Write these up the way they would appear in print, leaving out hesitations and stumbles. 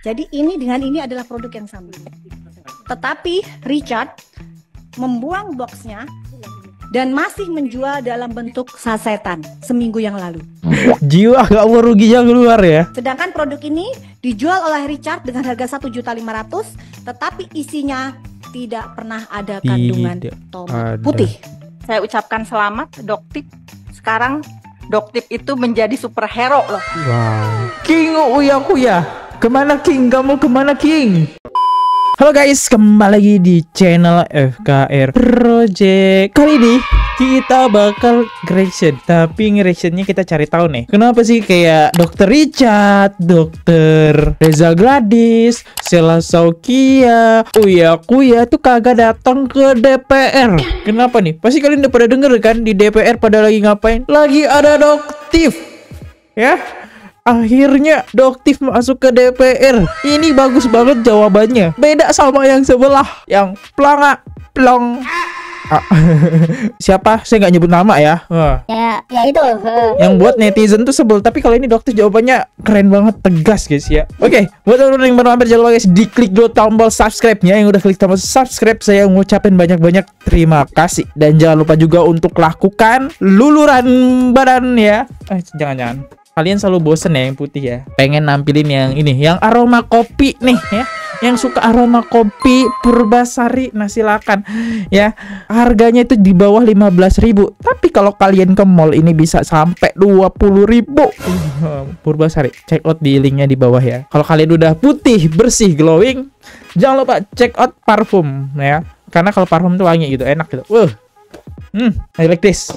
Jadi ini dengan ini adalah produk yang sama. Tetapi Richard membuang boxnya dan masih menjual dalam bentuk sasetan seminggu yang lalu. Jiwa agak meruginya keluar ya. Sedangkan produk ini dijual oleh Richard dengan harga 1.500.000, tetapi isinya tidak pernah ada kandungan tomat putih. Saya ucapkan selamat Doktip. Sekarang Doktip itu menjadi superhero loh. Wow. King Uya Kuya. Kemana King? Kamu kemana King? Halo guys, kembali lagi di channel FKR Project. Kali ini kita bakal reaction, tapi reactionnya kita cari tahu nih, kenapa sih kayak Dr. Richard, Dr. Reza Gladys, Sheila Saukia, Uya Kuya tuh kagak datang ke DPR. Kenapa nih? Pasti kalian udah pada denger kan, di DPR pada lagi ngapain? Lagi ada Doktif, ya. Akhirnya Doktif masuk ke DPR. Ini bagus banget jawabannya. Beda sama yang sebelah, yang planga plong. Siapa? Saya nggak nyebut nama ya. Ya itu. Yang buat netizen tuh sebel. Tapi kalau ini Doktif jawabannya keren banget, tegas guys ya. Oke, buat teman-teman yang baru mampir, jangan lupa guys diklik dulu tombol subscribe-nya. Yang udah klik tombol subscribe, saya ngucapin banyak-banyak terima kasih. Dan jangan lupa juga untuk lakukan luluran badan ya. Jangan-jangan kalian selalu bosen ya yang putih ya, pengen nampilin yang ini, yang aroma kopi nih ya, yang suka aroma kopi Purbasari. Nah silakan ya, harganya itu di bawah 15.000, tapi kalau kalian ke mall ini bisa sampai 20.000. Purbasari, check out di linknya di bawah ya. Kalau kalian udah putih, bersih, glowing, jangan lupa check out parfum ya, karena kalau parfum tuh wangi gitu, enak gitu. I like this.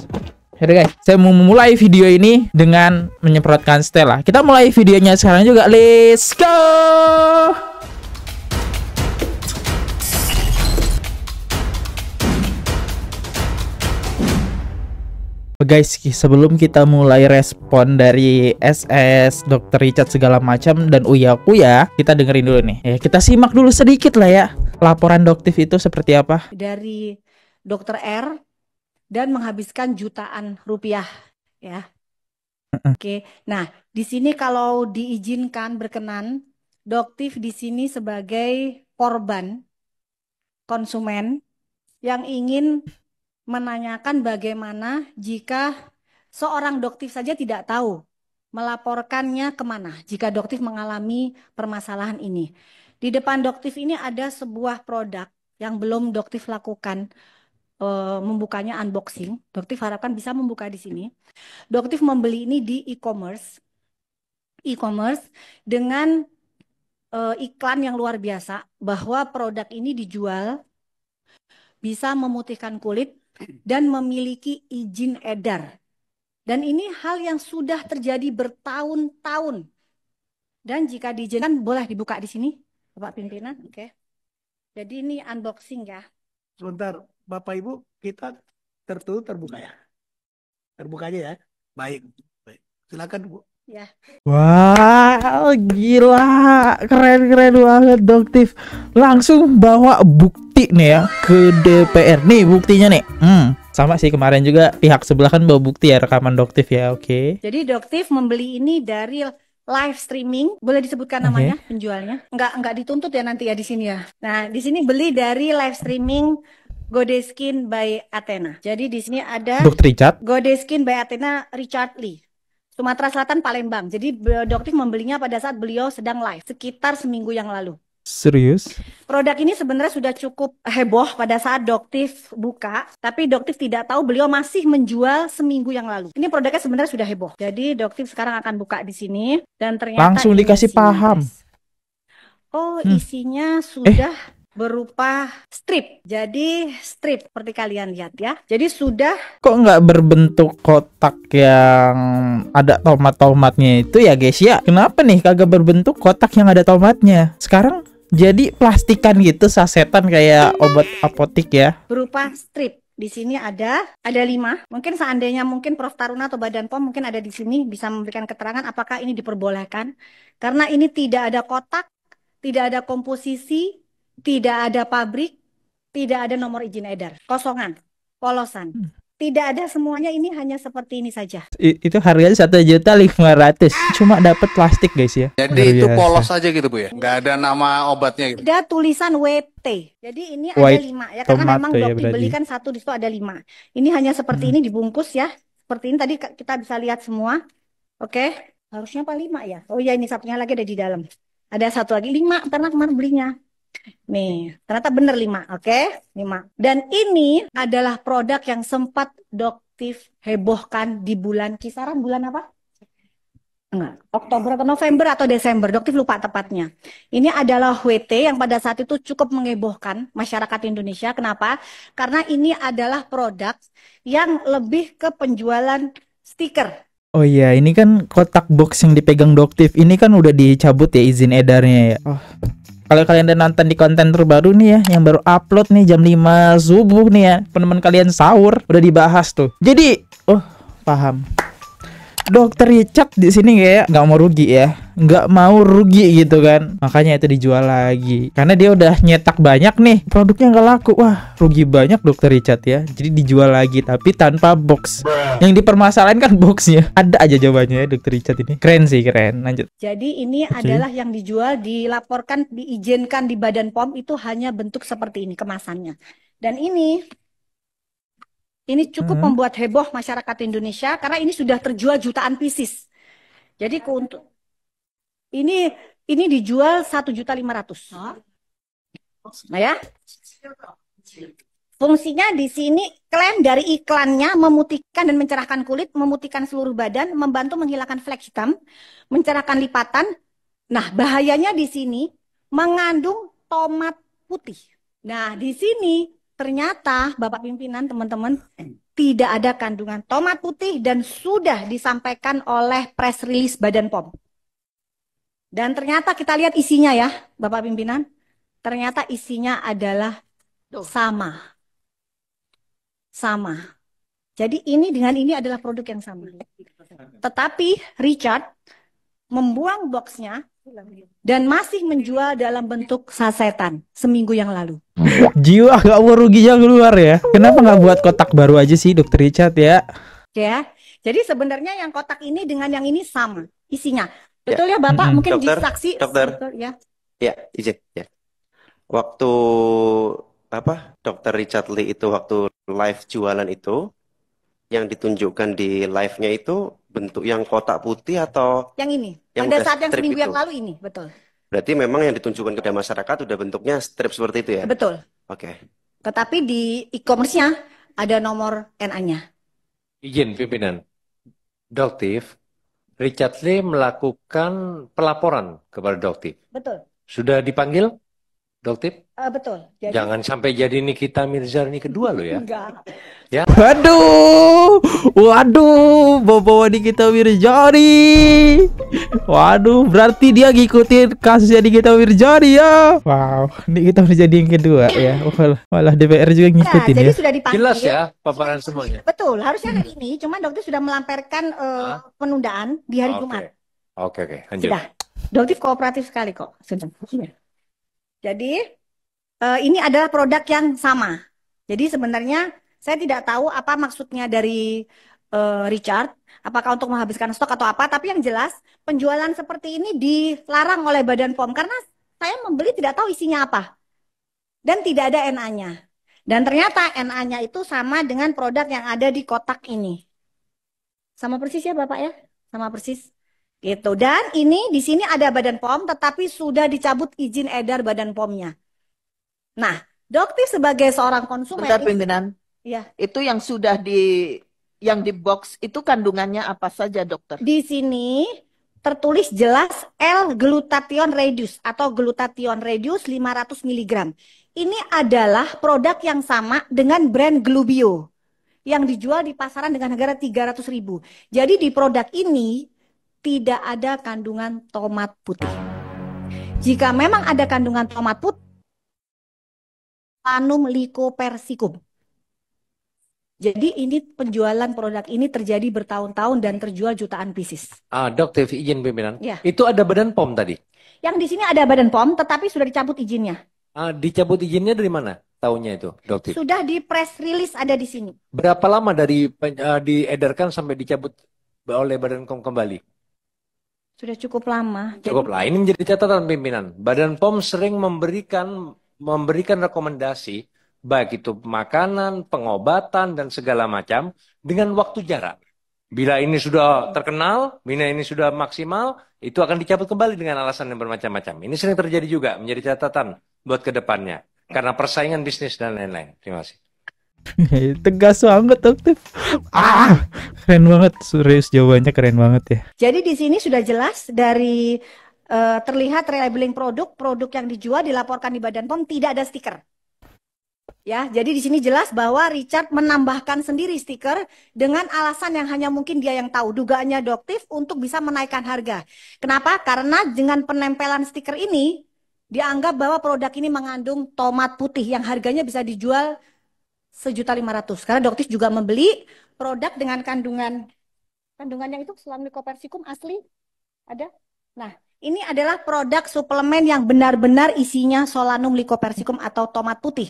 Oke guys, saya mau memulai video ini dengan menyemprotkan Stella. Kita mulai videonya sekarang juga. Let's go! Guys, sebelum kita mulai respon dari SS, Dr. Richard segala macam dan Uya Kuya, kita dengerin dulu nih. Ya, kita simak dulu sedikit lah ya, laporan Doktif itu seperti apa. Dari Dr. R dan menghabiskan jutaan rupiah ya. Oke. Nah, di sini kalau diizinkan berkenan, Doktif di sini sebagai korban konsumen yang ingin menanyakan bagaimana jika seorang Doktif saja tidak tahu melaporkannya kemana jika Doktif mengalami permasalahan ini. Di depan Doktif ini ada sebuah produk yang belum Doktif lakukan membukanya unboxing. Doktif harapkan bisa membuka di sini. Doktif membeli ini di e-commerce dengan iklan yang luar biasa bahwa produk ini dijual bisa memutihkan kulit dan memiliki izin edar. Dan ini hal yang sudah terjadi bertahun-tahun. Dan jika diizinkan boleh dibuka di sini, Bapak Pimpinan. Oke. Jadi ini unboxing ya. Sebentar, Bapak Ibu, kita tertutup terbuka ya? Terbuka aja ya? Baik. Silakan Bu. Ya. Wah, gila, keren banget Doktif. Langsung bawa bukti nih ya ke DPR. Nih buktinya nih. Sama sih kemarin juga pihak sebelah kan bawa bukti ya, rekaman Doktif ya. Oke. Jadi Doktif membeli ini dari live streaming, boleh disebutkan namanya penjualnya? Enggak dituntut ya nanti ya di sini ya. Nah, di sini beli dari live streaming Godeskin by Athena. Jadi di sini ada Dr. Richard. Godeskin by Athena Richard Lee, Sumatera Selatan, Palembang. Jadi Doktif membelinya pada saat beliau sedang live sekitar seminggu yang lalu. Serius? Produk ini sebenarnya sudah cukup heboh pada saat Doktif buka, tapi Doktif tidak tahu beliau masih menjual seminggu yang lalu. Ini produknya sebenarnya sudah heboh. Jadi Doktif sekarang akan buka di sini dan ternyata langsung dikasih paham. Oh, isinya sudah berupa strip. Jadi strip seperti kalian lihat ya. Jadi sudah. Kok nggak berbentuk kotak yang ada tomat-tomatnya itu ya guys ya? Kenapa nih kagak berbentuk kotak yang ada tomatnya? Sekarang jadi plastikan gitu, sasetan kayak obat apotik ya. Berupa strip. Di sini ada 5. Mungkin seandainya Prof Taruna atau Badan POM mungkin ada di sini bisa memberikan keterangan apakah ini diperbolehkan. Karena ini tidak ada kotak, tidak ada komposisi, tidak ada pabrik, tidak ada nomor izin edar. Kosongan, polosan. Tidak ada semuanya, ini hanya seperti ini saja. Itu harganya 1.500.000. Cuma dapat plastik guys ya. Jadi Luar itu biasa. polos aja gitu Bu ya? Nggak ada nama obatnya gitu? Ada tulisan WT. Jadi ini ada White 5 ya, karena memang tomato ya dokter berarti. belikan satu di situ ada 5. Ini hanya seperti ini dibungkus ya. Seperti ini tadi kita bisa lihat semua. Oke, harusnya apa 5 ya? Oh iya, ini satunya lagi ada di dalam. Ada satu lagi 5 karena kemarin belinya. Nih, ternyata bener 5, oke? 5. Dan ini adalah produk yang sempat Doktif hebohkan di kisaran bulan apa? Enggak, Oktober atau November atau Desember, Doktif lupa tepatnya. Ini adalah WT yang pada saat itu cukup mengebohkan masyarakat Indonesia. Kenapa? Karena ini adalah produk yang lebih ke penjualan stiker. Oh iya, ini kan kotak box yang dipegang Doktif. Ini kan udah dicabut ya izin edarnya ya. Oh. Kalau kalian udah nonton di konten terbaru nih ya, yang baru upload nih jam 5 subuh nih ya, teman-teman kalian sahur, udah dibahas tuh. Jadi, oh, paham. Dokter Richard di sini kayak nggak mau rugi ya, nggak mau rugi gitu kan, makanya itu dijual lagi karena dia udah nyetak banyak nih, produknya nggak laku. Wah, rugi banyak Dokter Richard ya, jadi dijual lagi tapi tanpa box. Yang dipermasalahan kan boxnya. Ada aja jawabannya ya Dokter Richard ini. Keren sih, keren. Lanjut. Jadi ini adalah yang dijual, dilaporkan, diizinkan di Badan POM itu hanya bentuk seperti ini kemasannya. Dan ini cukup membuat heboh masyarakat Indonesia karena ini sudah terjual jutaan pieces. Jadi ini dijual 1.500.000. Nah ya. Fungsinya di sini klaim dari iklannya memutihkan dan mencerahkan kulit, memutihkan seluruh badan, membantu menghilangkan flek hitam, mencerahkan lipatan. Nah, bahayanya di sini mengandung tomat putih. Nah, di sini ternyata Bapak Pimpinan, teman-teman, tidak ada kandungan tomat putih dan sudah disampaikan oleh press release Badan POM. Dan ternyata kita lihat isinya ya, Bapak Pimpinan. Ternyata isinya adalah sama. Jadi ini dengan ini adalah produk yang sama. Tetapi Richard membuang boxnya dan masih menjual dalam bentuk sasetan seminggu yang lalu. Jiwa agak mau ruginya keluar ya. Kenapa nggak buat kotak baru aja sih Dokter Richard ya? Ya, jadi sebenarnya yang kotak ini dengan yang ini sama isinya. Betul ya Bapak? Mungkin Dokter, disaksi. dokter. Betul, ya. Ya, izin ya. Waktu Dokter Richard Lee itu waktu live jualan itu, yang ditunjukkan di live-nya itu bentuk yang kotak putih atau Yang ini. yang Pada udah saat yang strip seminggu itu? yang lalu ini, betul. Berarti memang yang ditunjukkan kepada masyarakat udah bentuknya strip seperti itu ya? Betul. Oke. Tetapi di e-commerce-nya ada nomor NA-nya. Izin pimpinan. Doktif, Richard Lee melakukan pelaporan kepada Doktif. Betul. Sudah dipanggil, Doktif? Betul. Jadi, Jangan sampai jadi Nikita Mirzani kedua lo ya. enggak. Waduh, bawa Nikita Mirzani. Waduh, berarti dia ngikutin kasusnya Nikita Mirzani ya. Wow, Nikita Mirzani yang kedua ya. Malah DPR juga ngikutin Jadi ya. sudah dipanggil. Jelas ya paparan semuanya. Betul, harusnya hari ini, cuman dokter sudah melamparkan penundaan di hari Oke. Jumat. Oke, lanjut. Sudah. Dokter kooperatif sekali kok. Sudah. Jadi ini adalah produk yang sama. Jadi sebenarnya saya tidak tahu apa maksudnya dari Richard, apakah untuk menghabiskan stok atau apa, tapi yang jelas penjualan seperti ini dilarang oleh Badan POM karena saya membeli tidak tahu isinya apa. Dan tidak ada NA-nya. Dan ternyata NA-nya itu sama dengan produk yang ada di kotak ini. Sama persis ya Bapak ya? Sama persis. Gitu. Dan ini di sini ada Badan POM tetapi sudah dicabut izin edar Badan POM-nya. Nah, Dokter sebagai seorang konsumen Bentar pimpinan, ya, itu yang sudah yang di box itu kandungannya apa saja dokter? di sini tertulis jelas L-glutathione reduce atau glutathione reduce 500 mg. Ini adalah produk yang sama dengan brand Glubio yang dijual di pasaran dengan harga 300.000. Jadi di produk ini tidak ada kandungan tomat putih. Jika memang ada kandungan tomat putih, Planum lycopersicum. Jadi ini penjualan produk ini terjadi bertahun-tahun dan terjual jutaan pieces. Doktif izin pimpinan. Ya. Itu ada Badan POM tadi. Yang di sini ada Badan POM tetapi sudah dicabut izinnya. Dicabut izinnya dari mana? Tahunnya itu, Dokter. Sudah di press release ada di sini. Berapa lama dari diedarkan sampai dicabut oleh Badan POM kembali? Sudah cukup lama. Cukup lah. Ini menjadi catatan pimpinan. Badan POM sering memberikan rekomendasi, baik itu makanan, pengobatan, dan segala macam, dengan waktu jarak. Bila ini sudah terkenal, bila ini sudah maksimal, itu akan dicabut kembali dengan alasan yang bermacam-macam. Ini sering terjadi juga, menjadi catatan buat ke depannya. Karena persaingan bisnis dan lain-lain. Terima kasih. Tegas banget Dokter. Keren banget, serius jawabannya keren banget ya. Jadi di sini sudah jelas dari terlihat relabeling produk yang dijual dilaporkan di Badan POM tidak ada stiker. Ya, jadi di sini jelas bahwa Richard menambahkan sendiri stiker dengan alasan yang hanya mungkin dia yang tahu. Dugaannya Doktif untuk bisa menaikkan harga. Kenapa? Karena dengan penempelan stiker ini dianggap bahwa produk ini mengandung tomat putih yang harganya bisa dijual 1.500.000. Karena Doktif juga membeli produk dengan kandungannya itu Solanum lycopersicum asli ada. Nah, ini adalah produk suplemen yang benar-benar isinya Solanum lycopersicum atau tomat putih.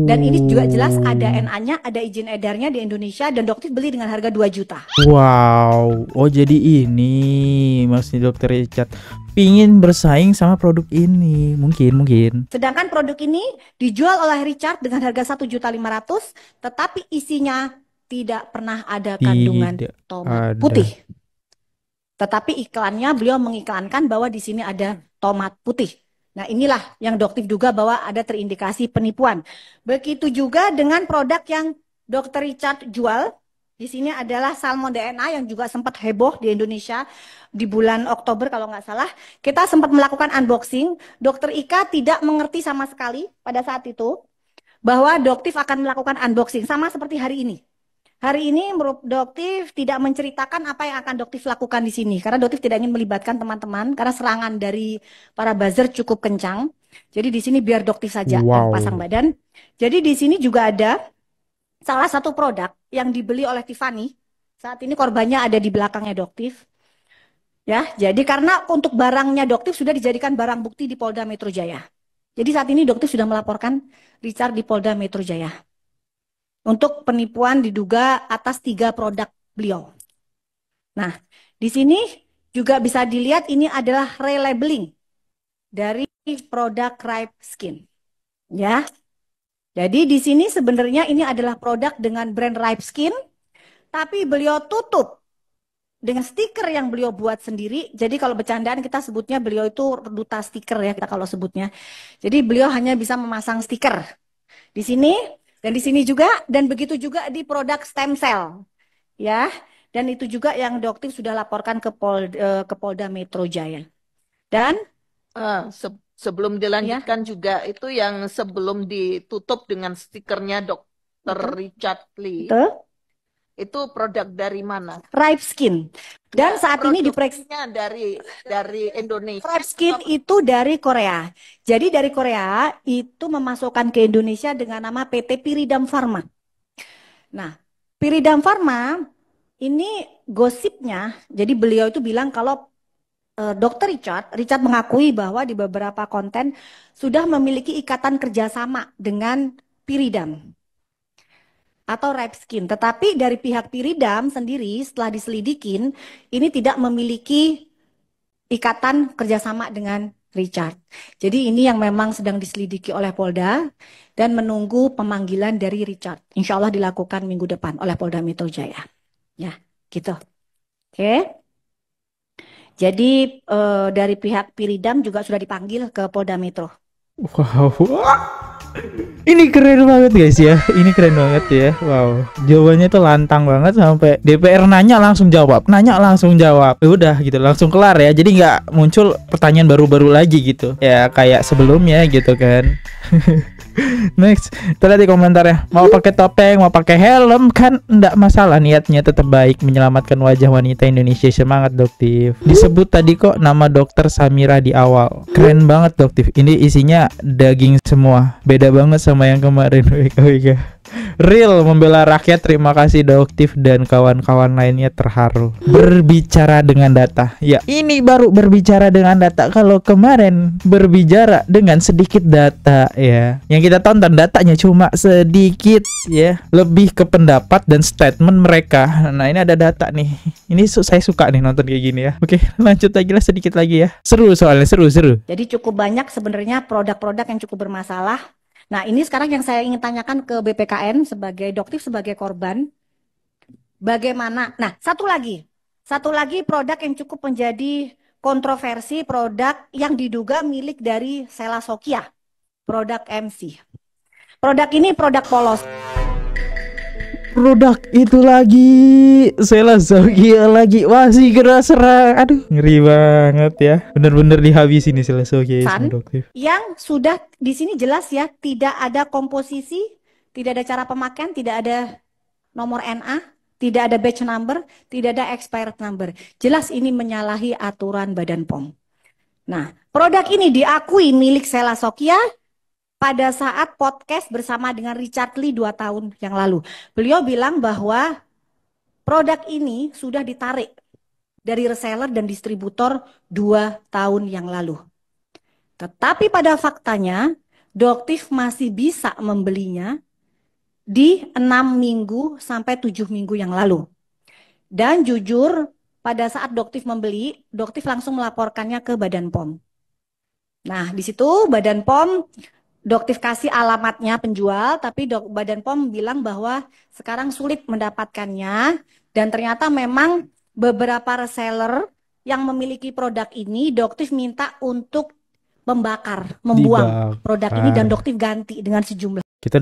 Dan ini juga jelas ada NA-nya, ada izin edarnya di Indonesia dan Doktif beli dengan harga 2 juta. Wow, oh jadi ini maksudnya Dokter Richard pingin bersaing sama produk ini, mungkin. Sedangkan produk ini dijual oleh Richard dengan harga 1.500.000, tetapi isinya tidak pernah ada kandungan tomat putih. Tetapi iklannya beliau mengiklankan bahwa di sini ada tomat putih. Nah, inilah yang Doktif duga bahwa ada terindikasi penipuan. Begitu juga dengan produk yang Dr. Richard jual. Di sini adalah salmon DNA yang juga sempat heboh di Indonesia di bulan Oktober kalau nggak salah. Kita sempat melakukan unboxing. Dr. Ika tidak mengerti sama sekali pada saat itu bahwa Doktif akan melakukan unboxing sama seperti hari ini. Hari ini Doktif tidak menceritakan apa yang akan Doktif lakukan di sini karena Doktif tidak ingin melibatkan teman-teman karena serangan dari para buzzer cukup kencang. Jadi di sini biar Doktif saja yang pasang badan. Jadi di sini juga ada salah satu produk yang dibeli oleh Tiffany. Saat ini korbannya ada di belakangnya Doktif. Ya, jadi karena untuk barangnya Doktif sudah dijadikan barang bukti di Polda Metro Jaya. Jadi saat ini Doktif sudah melaporkan Richard di Polda Metro Jaya. Untuk penipuan diduga atas 3 produk beliau. Nah, di sini juga bisa dilihat ini adalah relabeling dari produk Ripe Skin. Ya. Jadi di sini sebenarnya ini adalah produk dengan brand Ripe Skin, tapi beliau tutup dengan stiker yang beliau buat sendiri. Jadi kalau bercandaan kita sebutnya beliau itu duta stiker ya kita kalau sebutnya. Jadi beliau hanya bisa memasang stiker. Di sini dan di sini juga, dan begitu juga di produk stem cell, ya. Dan itu juga yang Doktif sudah laporkan ke Polda Metro Jaya. Dan sebelum dilanjutkan juga itu yang sebelum ditutup dengan stikernya Dr. Richard Lee. Itu produk dari mana? Ripe Skin. Dan saat ini diperiksa dari Indonesia. Ripe Skin itu dari Korea. Jadi dari Korea itu memasukkan ke Indonesia dengan nama PT Piridam Pharma. Nah, Piridam Pharma ini gosipnya, jadi beliau itu bilang kalau Dr. Richard mengakui bahwa di beberapa konten sudah memiliki ikatan kerjasama dengan Piridam atau Ripe Skin. Tetapi dari pihak Piridam sendiri setelah diselidikin, ini tidak memiliki ikatan kerjasama dengan Richard. Jadi ini yang memang sedang diselidiki oleh Polda dan menunggu pemanggilan dari Richard. Insya Allah dilakukan minggu depan oleh Polda Metro Jaya. Ya, gitu. Oke. Jadi dari pihak Piridam juga sudah dipanggil ke Polda Metro. Wow. Ini keren banget guys ya. Ini keren banget ya. Wow. Jawabannya tuh lantang banget sampai DPR nanya langsung jawab. Udah gitu langsung kelar ya. Jadi nggak muncul pertanyaan baru-baru lagi gitu. Ya kayak sebelumnya gitu kan. Next, kita lihat di komentarnya. Mau pakai topeng, mau pakai helm kan enggak masalah, niatnya tetap baik menyelamatkan wajah wanita Indonesia. Semangat Doktif. Disebut tadi kok nama Dokter Samira di awal. Keren banget Doktif. Ini isinya daging semua. Beda banget sama yang kemarin. WKWK. Real membela rakyat. Terima kasih Doktif dan kawan-kawan lainnya, terharu. Berbicara dengan data. Ya, ini baru berbicara dengan data. Kalau kemarin berbicara dengan sedikit data ya. Yang kita tonton datanya cuma sedikit ya. Lebih ke pendapat dan statement mereka. Nah, ini ada data nih. Ini saya suka nih nonton kayak gini ya. Oke, lanjut lagi lah sedikit lagi ya. Seru soalnya, seru. Jadi cukup banyak sebenarnya produk-produk yang cukup bermasalah. Nah, ini sekarang yang saya ingin tanyakan ke BPKN sebagai Doktif, sebagai korban. Bagaimana? Nah, satu lagi produk yang cukup menjadi kontroversi, produk yang diduga milik dari Selasokia, produk MC. Produk ini produk polos. Produk itu lagi Selasokia lagi masih keras serang. Aduh, ngeri banget ya. Bener-bener dihabisin nih Selasokia sama Doktif. Yang sudah di sini jelas ya, tidak ada komposisi, tidak ada cara pemakaian, tidak ada nomor NA, tidak ada batch number, tidak ada expired number. Jelas ini menyalahi aturan Badan POM. Nah, produk ini diakui milik Selasokia pada saat podcast bersama dengan Richard Lee 2 tahun yang lalu. Beliau bilang bahwa produk ini sudah ditarik dari reseller dan distributor 2 tahun yang lalu. Tetapi pada faktanya, Doktif masih bisa membelinya di 6 minggu sampai 7 minggu yang lalu. Dan jujur, pada saat Doktif membeli, Doktif langsung melaporkannya ke Badan POM. Nah, di situ Badan POM, Doktif kasih alamatnya penjual, tapi Badan POM bilang bahwa sekarang sulit mendapatkannya, dan ternyata memang beberapa reseller yang memiliki produk ini, Doktif minta untuk membuang produk ini, dan Doktif ganti dengan sejumlah. Kita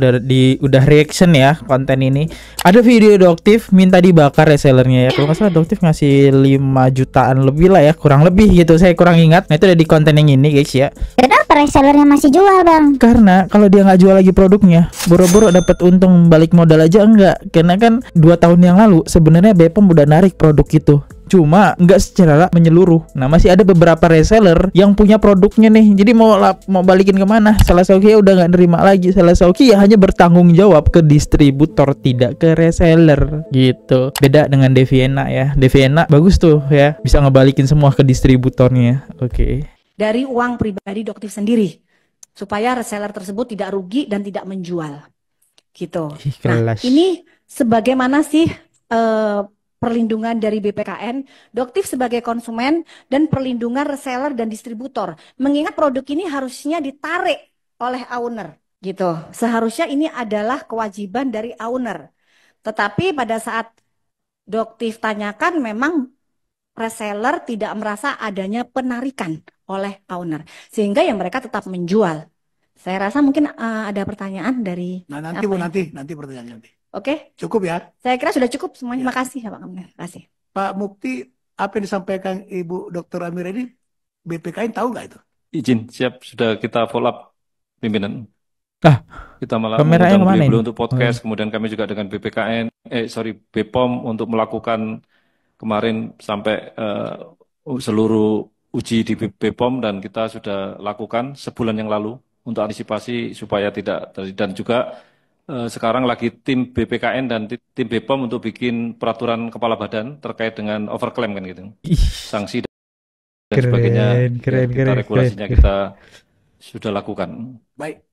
udah reaction ya konten ini. Ada video Doktif minta dibakar resellernya ya. Kalau nggak salah Doktif ngasih 5 jutaan lebih lah ya, kurang lebih gitu. Saya kurang ingat. Nah, itu ada di konten yang ini guys ya. Kenapa resellernya masih jual bang? Karena kalau dia nggak jual lagi produknya, boro-boro dapat untung balik modal aja enggak. Karena kan 2 tahun yang lalu sebenarnya BPOM udah narik produk itu, cuma nggak secara menyeluruh. Nah, masih ada beberapa reseller yang punya produknya nih. Jadi mau balikin kemana? Selasokia udah nggak nerima lagi. Selasokia hanya bertanggung jawab ke distributor, tidak ke reseller gitu. Beda dengan Deviena ya. Deviena bagus tuh ya, bisa ngebalikin semua ke distributornya. Oke. Dari uang pribadi Doktif sendiri, supaya reseller tersebut tidak rugi dan tidak menjual gitu. Nah, ini sebagaimana sih perlindungan dari BPKN, Doktif sebagai konsumen, dan perlindungan reseller dan distributor. Mengingat produk ini harusnya ditarik oleh owner gitu. Seharusnya ini adalah kewajiban dari owner. Tetapi pada saat Doktif tanyakan, memang reseller tidak merasa adanya penarikan oleh owner, sehingga yang mereka tetap menjual. Saya rasa mungkin ada pertanyaan dari nanti Bu, nanti pertanyaan nanti. Oke, cukup ya. Saya kira sudah cukup semuanya. Terima kasih ya Pak. Terima kasih. Pak Mukti, apa yang disampaikan Ibu Dr. Amira ini, BPKN tahu nggak itu? Izin, siap, sudah kita follow up pimpinan. Kita malah kameranya mengundang kemana beliau untuk podcast, kemudian kami juga dengan BPKN, BPOM untuk melakukan kemarin sampai seluruh uji di BPOM, dan kita sudah lakukan sebulan yang lalu untuk antisipasi supaya tidak terjadi. Dan juga sekarang lagi tim BPKN dan tim BPOM untuk bikin peraturan kepala badan terkait dengan overclaim kan gitu. Sanksi dan sebagainya. Kita regulasinya kita sudah lakukan. Baik.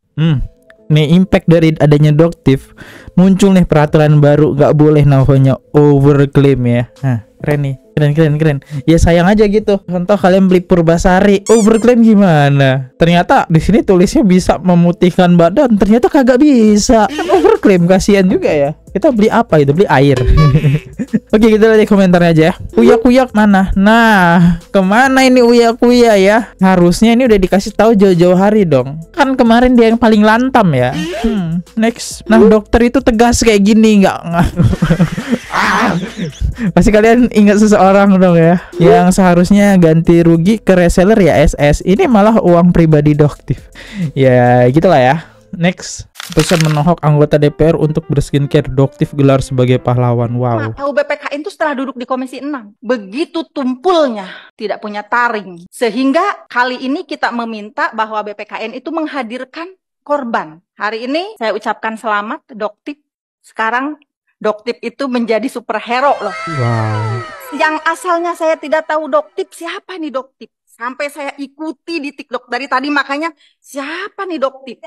Nih impact dari adanya Doktif, muncul nih peraturan baru, nggak boleh namanya overclaim ya. Nah, keren nih. Keren. Ya sayang aja gitu. Contoh kalian beli Purbasari, overclaim gimana? Ternyata di sini tulisnya bisa memutihkan badan, ternyata kagak bisa. Kan overclaim, kasihan juga ya. Kita beli apa itu? Beli air. Oke, kita lihat komentarnya aja ya. Uyak mana? Nah, kemana ini uyak ya? Harusnya ini udah dikasih tahu jauh-jauh hari dong. Kan kemarin dia yang paling lantam ya. Next. Nah, dokter itu tegas kayak gini nggak? Pasti kalian ingat seseorang dong ya, yang seharusnya ganti rugi ke reseller ya SS. Ini malah uang pribadi Doktif. Ya gitulah ya. Next. Pesan menohok anggota DPR untuk berskincare, Doktif gelar sebagai pahlawan. Wow. Tahu BPKN itu setelah duduk di Komisi 6, begitu tumpulnya, tidak punya taring. Sehingga kali ini kita meminta bahwa BPKN itu menghadirkan korban. Hari ini saya ucapkan selamat Doktif Sekarang Doktip itu menjadi superhero loh. Wow. Yang asalnya saya tidak tahu Doktip, siapa nih Doktip? Sampai saya ikuti di TikTok dari tadi, makanya siapa nih Doktip?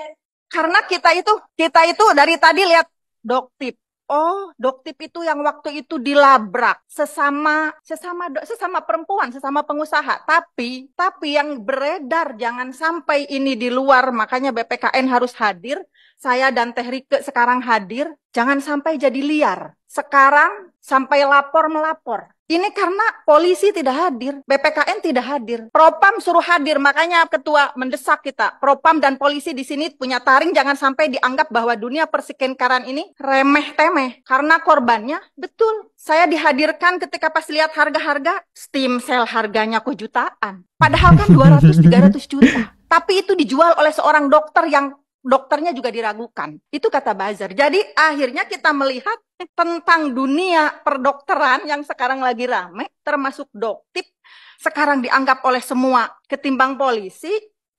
Karena kita itu dari tadi lihat Doktip. Oh, Doktip itu yang waktu itu dilabrak sesama perempuan, sesama pengusaha. Tapi yang beredar jangan sampai ini di luar, makanya BPKN harus hadir. Saya dan Teh Rike sekarang hadir, jangan sampai jadi liar. Sekarang sampai lapor-melapor. Ini karena polisi tidak hadir, BPKN tidak hadir. Propam suruh hadir, makanya ketua mendesak kita. Propam dan polisi di sini punya taring, jangan sampai dianggap bahwa dunia persekenkaran ini remeh-temeh. Karena korbannya, betul. Saya dihadirkan ketika pas lihat harga-harga, stem cell harganya kok jutaan. Padahal kan 200-300 juta. Tapi itu dijual oleh seorang dokter yang dokternya juga diragukan. Itu kata buzzer. Jadi akhirnya kita melihat tentang dunia perdokteran yang sekarang lagi rame, termasuk Doktip, sekarang dianggap oleh semua ketimbang polisi,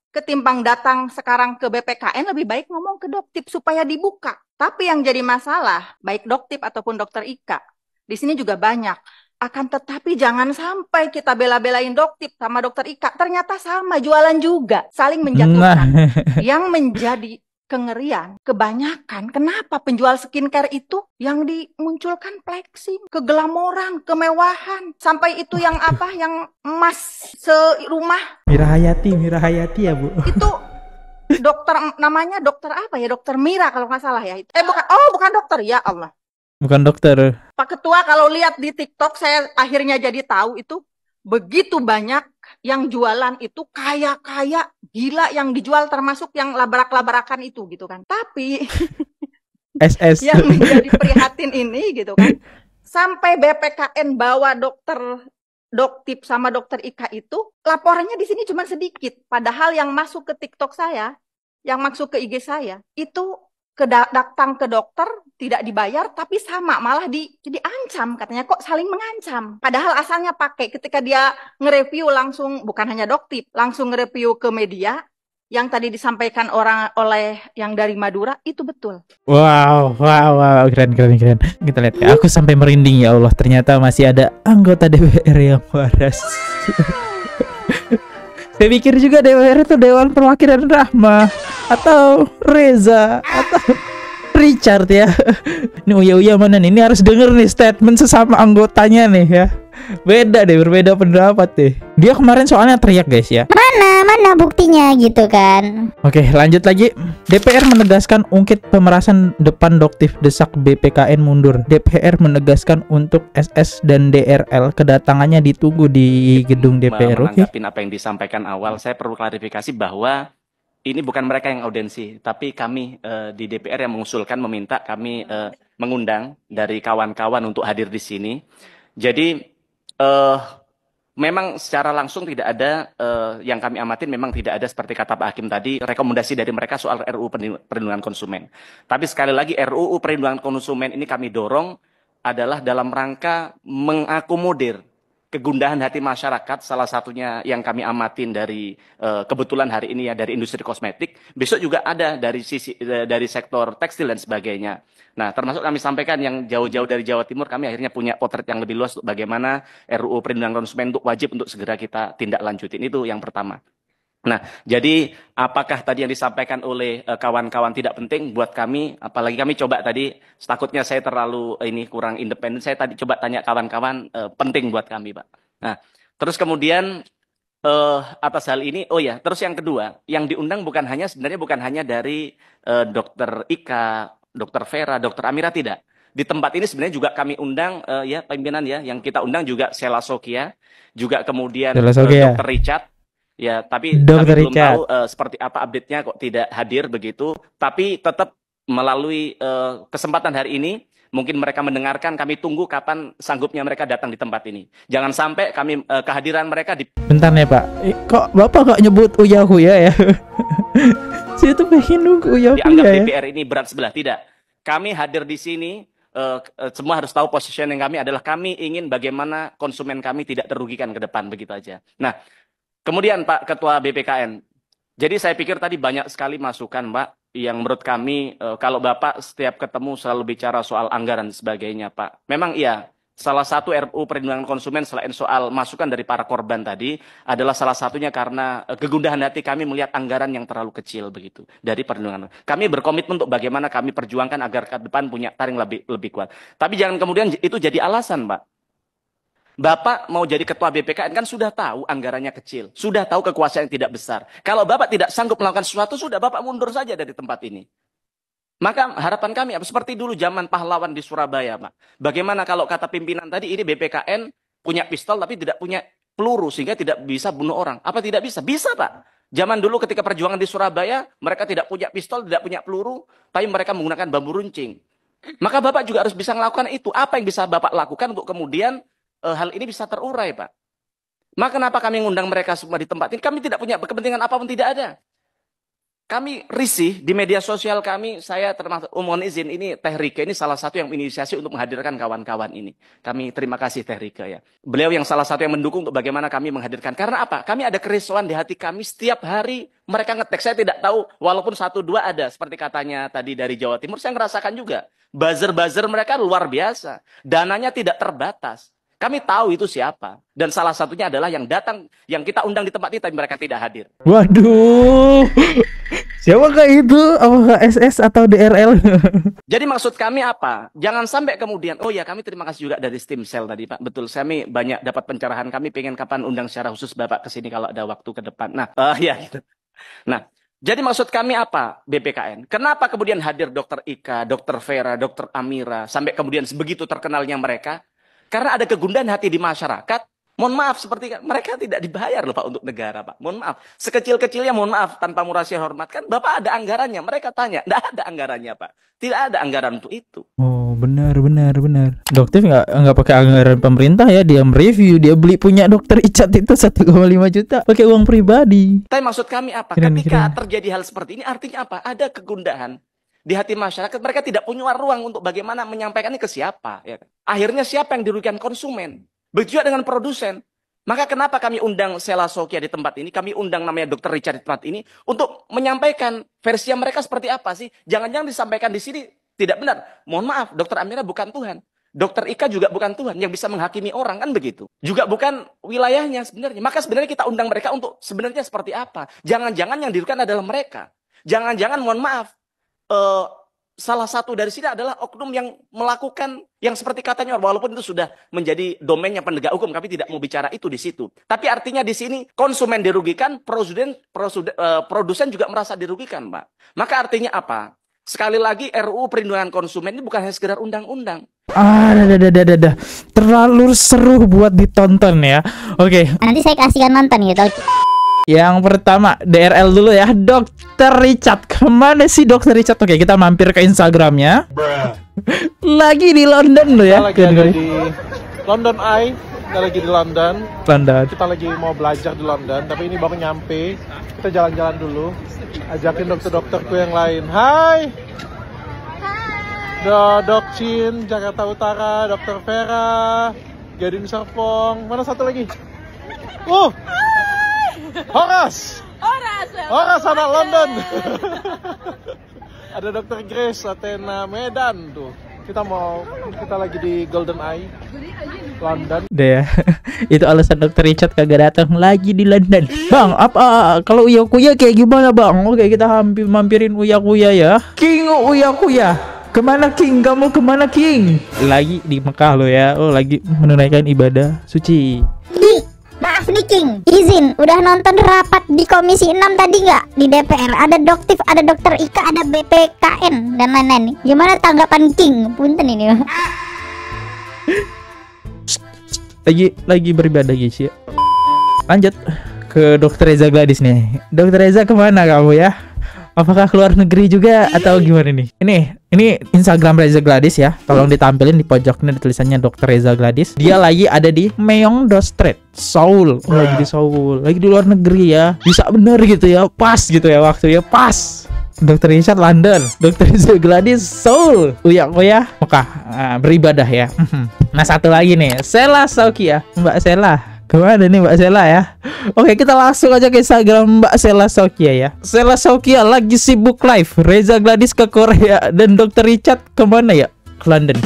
ketimbang datang sekarang ke BPKN, lebih baik ngomong ke Doktip supaya dibuka. Tapi yang jadi masalah, baik Doktip ataupun Dokter Ika, di sini juga banyak. Akan tetapi jangan sampai kita bela-belain Doktip sama Dokter Ika, ternyata sama, jualan juga, saling menjatuhkan. Yang menjadi kengerian, kebanyakan, kenapa penjual skincare itu yang dimunculkan flexing, keglamoran, kemewahan, sampai itu yang apa, yang emas serumah. Mira Hayati ya Bu. Itu dokter, namanya dokter apa ya, Dokter Mira kalau nggak salah ya. Bukan dokter, ya Allah. Bukan dokter. Pak Ketua, kalau lihat di TikTok, saya akhirnya jadi tahu itu begitu banyak yang jualan itu kaya-kaya, gila yang dijual, termasuk yang labrak-labrakan itu gitu kan. Tapi SS yang menjadi prihatin ini gitu kan, sampai BPKN bawa Doktip sama Dokter Ika itu, laporannya di sini cuma sedikit. Padahal yang masuk ke TikTok saya, yang masuk ke IG saya, itu datang ke dokter tidak dibayar, tapi sama malah diancam, katanya kok saling mengancam. Padahal asalnya pakai, ketika dia nge-review langsung, bukan hanya Doktip, langsung nge-review ke media yang tadi disampaikan oleh yang dari Madura, itu betul. Wow, keren. Kita lihat ya. Aku sampai merinding, ya Allah, ternyata masih ada anggota DPR yang waras. Saya pikir juga DPR itu Dewan Perwakilan Rahma atau Reza atau Richard ya. Ini Uya mana nih? Ini harus denger nih statement sesama anggotanya nih ya. Beda deh, berbeda pendapat deh. Dia kemarin soalnya teriak guys ya. Mana buktinya gitu kan. Oke, lanjut lagi. DPR menegaskan ungkit pemerasan depan Doktip, desak BPKN mundur. DPR menegaskan untuk SS dan DRL kedatangannya ditunggu di gedung DPR. Menanggapin apa yang disampaikan awal, saya perlu klarifikasi bahwa ini bukan mereka yang audiensi, tapi kami di DPR yang mengusulkan, meminta kami mengundang dari kawan-kawan untuk hadir di sini. Jadi memang secara langsung tidak ada, yang kami amatin memang tidak ada seperti kata Pak Hakim tadi, rekomendasi dari mereka soal RUU Perlindungan Konsumen. Tapi sekali lagi RUU Perlindungan Konsumen ini kami dorong adalah dalam rangka mengakomodir kegundahan hati masyarakat, salah satunya yang kami amatin dari kebetulan hari ini ya dari industri kosmetik, besok juga ada dari sektor tekstil dan sebagainya. Nah, termasuk kami sampaikan yang jauh-jauh dari Jawa Timur, kami akhirnya punya potret yang lebih luas untuk bagaimana RUU Perlindungan Konsumen untuk wajib untuk segera kita tindak lanjutin. Itu yang pertama. Nah, jadi apakah tadi yang disampaikan oleh kawan-kawan tidak penting buat kami? Apalagi kami coba tadi, takutnya saya terlalu kurang independen. Saya tadi coba tanya kawan-kawan, penting buat kami, Pak. Nah, terus kemudian atas hal ini, terus yang kedua, yang diundang sebenarnya bukan hanya dari Dokter Ika, Dokter Vera, Dokter Amira, tidak. Di tempat ini sebenarnya juga kami undang pimpinan ya, yang kita undang juga Sela Sokia, juga kemudian Dokter Richard. Ya, tapi belum tahu seperti apa update-nya kok tidak hadir begitu. Tapi tetap melalui kesempatan hari ini, mungkin mereka mendengarkan, kami tunggu kapan sanggupnya mereka datang di tempat ini. Jangan sampai kami kehadiran mereka di... Bentar nih Pak, kok Bapak kok nyebut Uya ya? Saya tuh pengen nunggu Uya dianggap ya. DPR ini berat sebelah, tidak. Kami hadir di sini, semua harus tahu positioning kami adalah kami ingin bagaimana konsumen kami tidak terugikan ke depan, begitu aja. Nah, kemudian Pak Ketua BPKN, jadi saya pikir tadi banyak sekali masukan Pak, yang menurut kami kalau Bapak setiap ketemu selalu bicara soal anggaran dan sebagainya, Pak. Memang iya, salah satu RUU perlindungan konsumen selain soal masukan dari para korban tadi adalah salah satunya karena kegundahan hati kami melihat anggaran yang terlalu kecil begitu dari perlindungan. Kami berkomitmen untuk bagaimana kami perjuangkan agar ke depan punya taring lebih kuat. Tapi jangan kemudian itu jadi alasan, Pak. Bapak mau jadi ketua BPKN kan sudah tahu anggarannya kecil, sudah tahu kekuasaan yang tidak besar. Kalau Bapak tidak sanggup melakukan sesuatu, sudah Bapak mundur saja dari tempat ini. Maka harapan kami seperti dulu zaman pahlawan di Surabaya, Pak. Bagaimana kalau kata pimpinan tadi ini BPKN punya pistol tapi tidak punya peluru sehingga tidak bisa bunuh orang. Apa tidak bisa? Bisa, Pak. Zaman dulu ketika perjuangan di Surabaya, mereka tidak punya pistol, tidak punya peluru, tapi mereka menggunakan bambu runcing. Maka Bapak juga harus bisa melakukan itu. Apa yang bisa Bapak lakukan untuk kemudian hal ini bisa terurai, Pak? Maka kenapa kami mengundang mereka semua di tempat ini? Kami tidak punya kepentingan apapun, tidak ada. Kami risih di media sosial kami, saya termasuk, mohon izin, ini Teh Rika ini salah satu yang inisiasi untuk menghadirkan kawan-kawan ini. Kami terima kasih Teh Rika ya. Beliau yang salah satu yang mendukung untuk bagaimana kami menghadirkan. Karena apa? Kami ada kerisauan di hati kami setiap hari mereka ngetek. Saya tidak tahu, walaupun 1-2 ada, seperti katanya tadi dari Jawa Timur, saya ngerasakan juga. Buzzer-buzzer mereka luar biasa. Dananya tidak terbatas. Kami tahu itu siapa. Dan salah satunya adalah yang datang, yang kita undang di tempat ini, tapi mereka tidak hadir. Waduh. Siapakah itu? Apakah SS atau DRL? Jadi maksud kami apa? Jangan sampai kemudian, oh ya kami terima kasih juga dari Steam Cell tadi Pak. Betul, kami banyak dapat pencerahan. Kami pengen kapan undang secara khusus Bapak ke sini kalau ada waktu ke depan. Nah, ya gitu. Nah, jadi maksud kami apa BPKN? Kenapa kemudian hadir Dokter Ika, Dokter Vera, Dokter Amira, sampai kemudian sebegitu terkenalnya mereka? Karena ada kegundahan hati di masyarakat. Mohon maaf, seperti mereka tidak dibayar loh Pak untuk negara Pak. Mohon maaf, sekecil-kecilnya mohon maaf, tanpa murasi hormat. Kan Bapak ada anggarannya, mereka tanya. Tidak ada anggarannya Pak. Tidak ada anggaran untuk itu. Oh benar. Dokter nggak pakai anggaran pemerintah ya. Dia mereview, dia beli punya Dokter Icat itu 1,5 juta. Pakai uang pribadi. Tapi maksud kami apa? Ketika terjadi hal seperti ini artinya apa? Ada kegundahan di hati masyarakat, mereka tidak punya ruang untuk bagaimana menyampaikan ini ke siapa. Ya. Akhirnya siapa yang dirugikan? Konsumen. Begitu juga dengan produsen. Maka kenapa kami undang Sela Sokia di tempat ini, kami undang namanya Dr. Richard di tempat ini, untuk menyampaikan versi mereka seperti apa sih. Jangan-jangan disampaikan di sini tidak benar. Mohon maaf, Dr. Amira bukan Tuhan. Dr. Ika juga bukan Tuhan yang bisa menghakimi orang, kan begitu. Juga bukan wilayahnya sebenarnya. Maka sebenarnya kita undang mereka untuk sebenarnya seperti apa. Jangan-jangan yang dirugikan adalah mereka. Jangan-jangan, mohon maaf, salah satu dari sini adalah oknum yang melakukan yang seperti katanya, walaupun itu sudah menjadi domainnya penegak hukum, kami tidak mau bicara itu di situ. Tapi artinya di sini konsumen dirugikan, produsen juga merasa dirugikan, Pak. Maka artinya apa? Sekali lagi RUU perlindungan konsumen ini bukan hanya sekedar undang-undang. Dah. Terlalu seru buat ditonton ya. Oke. Nanti saya kasihkan nonton gitu. Yang pertama DRL dulu ya, Dokter Richard. Kemana sih Dokter Richard? Oke, kita mampir ke Instagramnya. Lagi di London loh ya. Kita lagi di London Eye. Kita lagi di London. Kita lagi mau belajar di London, tapi ini baru nyampe. Kita jalan-jalan dulu. Ajakin dokter-dokterku yang lain. Hai. Dok Chin, Jakarta Utara, Dokter Vera, Gading Serpong. Mana satu lagi? Horas anak London. Ada Dokter Grace Athena Medan tuh. Kita lagi di Golden Eye London. Deh ya. Itu alasan Dokter Richard kagak datang lagi di London. Bang, apa kalau Uya Kuya kayak gimana, Bang? Oke, kita hampir mampirin Uya Kuya ya. King Uya Kuya. Kemana King? Kamu kemana King? Lagi di Mekah lo ya. Oh, lagi menunaikan ibadah suci. Maaf nih King, izin, udah nonton rapat di Komisi 6 tadi nggak? Di DPR, ada Doktif, ada Dokter Ika, ada BPKN, dan lain-lain. Gimana tanggapan King? Punten ini. Lagi beribadah guys ya. Lanjut ke Dokter Reza Gladys nih. Dokter Reza kemana kamu ya? Apakah keluar negeri juga atau gimana nih? Ini Instagram Reza Gladys ya. Tolong ditampilin di pojoknya di tulisannya Dr. Reza Gladys. Dia lagi ada di Myeongdong Street, Seoul. Lagi di Seoul, lagi di luar negeri ya. Bisa bener gitu ya, pas gitu ya waktunya pas. Dr. Richard London, Dr. Reza Gladys Seoul, Uya Mekah, beribadah ya. Nah satu lagi nih, Sela Sokia, Mbak Sela. Kemana nih Mbak Sela ya? Oke, kita langsung aja ke Instagram Mbak Sela Saukia ya. Sela Saukia lagi sibuk live. Reza Gladys ke Korea dan Dr. Richard kemana ya? Ke London.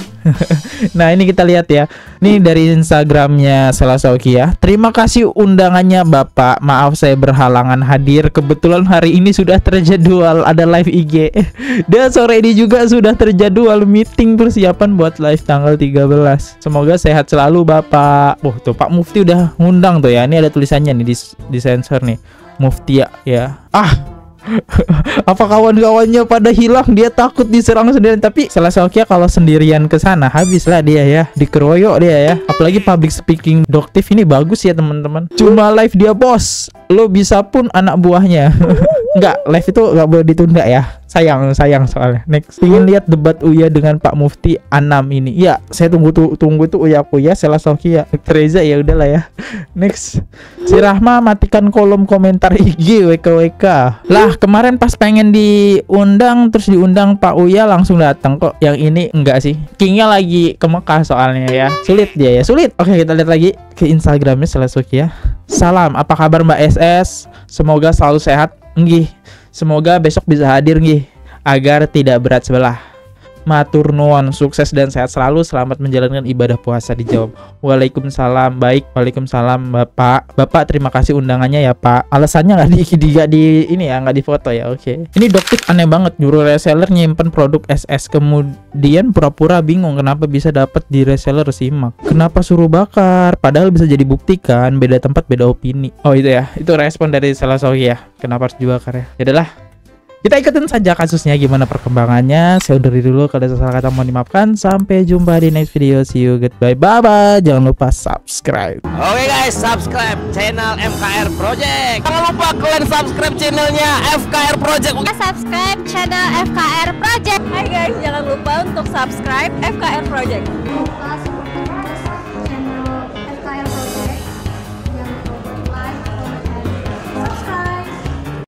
Nah, ini kita lihat ya. Ini dari Instagramnya Sela Saukia. Terima kasih undangannya Bapak. Maaf saya berhalangan hadir. Kebetulan hari ini sudah terjadwal ada live IG. Dan sore ini juga sudah terjadwal meeting persiapan buat live tanggal 13. Semoga sehat selalu Bapak. Tuh Pak Mufti udah ngundang tuh ya. Ini ada tulisannya nih di sensor nih. Mufti ya. Apa kawan-kawannya pada hilang, dia takut diserang sendirian. Tapi Sela Saukia kalau sendirian ke sana habislah dia ya, dikeroyok dia ya. Apalagi public speaking Doktif ini bagus ya teman-teman. Cuma live dia bos, lo bisa pun anak buahnya. Enggak, live itu nggak boleh ditunda ya. Sayang soalnya. Next, ingin lihat debat Uya dengan Pak Mufti Anam ini. Ya, saya tunggu tuh Uya Sela Saukia. Reza ya udahlah ya. Next, si Rahma matikan kolom komentar IG WKWK. Lah, kemarin pas pengen diundang terus diundang Pak Uya langsung datang kok. Yang ini enggak sih. Kingnya lagi ke Mekah soalnya ya. Sulit dia ya, sulit. Oke, kita lihat lagi ke Instagramnya Sela Saukia. Salam, apa kabar Mbak SS? Semoga selalu sehat. Nggih. Semoga besok bisa hadir nggih, agar tidak berat sebelah. Matur nuwun, sukses dan sehat selalu. Selamat menjalankan ibadah puasa. Dijawab, Waalaikumsalam. Baik, Waalaikumsalam Bapak terima kasih undangannya ya Pak. Alasannya nggak di ini ya, nggak di foto ya. Oke. Ini Doktif aneh banget, nyuruh reseller nyimpen produk SS kemudian pura-pura bingung kenapa bisa dapat di reseller. Simak, kenapa suruh bakar padahal bisa jadi bukti kan, beda tempat beda opini. Oh itu ya, itu respon dari Sela Saukia, kenapa harus dibakar ya. Yaudah, kita ikutin saja kasusnya gimana perkembangannya. Saya undur diri dulu, kalau ada salah kata mohon dimaafkan. Sampai jumpa di next video. See you, goodbye, bye-bye. Jangan lupa subscribe. Oke guys, subscribe channel FKR Project. Jangan lupa kalian subscribe channelnya FKR Project. Subscribe channel FKR Project. Hai guys, jangan lupa untuk subscribe FKR Project.